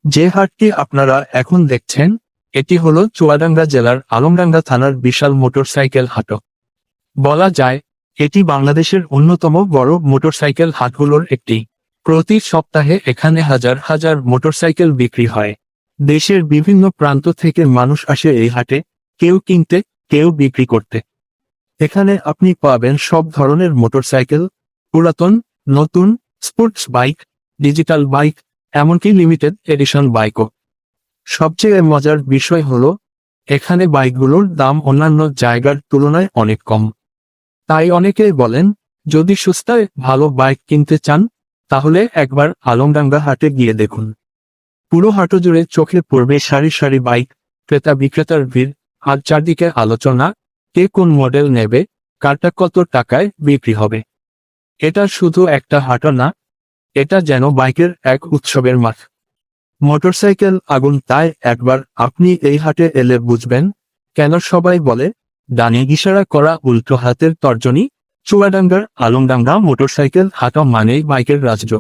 যে হাটটি আপনারা এখন দেখছেন, এটি হলো চুয়াডাঙ্গা জেলার আলমডাঙ্গা থানার বিশাল মোটরসাইকেল হাট। বলা যায়, এটি বাংলাদেশের অন্যতম বড় মোটরসাইকেল হাটগুলোর একটি। প্রতি সপ্তাহে এখানে হাজার হাজার মোটরসাইকেল বিক্রি হয়। দেশের বিভিন্ন প্রান্ত থেকে মানুষ আসে এই হাটে, কেউ কিনতে, কেউ বিক্রি করতে। এখানে আপনি পাবেন সব ধরনের মোটরসাইকেল, পুরাতন, নতুন, স্পোর্টস বাইক, ডিজিটাল বাইক, এমনকি লিমিটেড এডিশন বাইকও। সবচেয়ে মজার বিষয় হলো, এখানে বাইকগুলোর দাম অন্যান্য জায়গার তুলনায় অনেক কম। তাই অনেকেই বলেন, যদি সস্তায় ভালো বাইক কিনতে চান, তাহলে একবার আলমডাঙ্গা হাটে গিয়ে দেখুন। পুরো হাট জুড়ে চোখে পড়বে সারি সারি বাইক, ক্রেতা বিক্রেতার ভিড়, আর চারদিকে আলোচনা, কে কোন মডেল নেবে, কারটা কত টাকায় বিক্রি হবে। এটা শুধু একটা হাট না, এটা যেন বাইকের এক উৎসবের মাঠ। মোটরসাইকেল আগুন, তাই একবার আপনি এই হাটে এলে বুঝবেন কেন সবাই বলে ডানে ইশারা করা উল্টো হাতের তর্জনী। চুয়াডাঙ্গার আলমডাঙ্গা মোটরসাইকেল হাট মানেই বাইকের রাজ্য।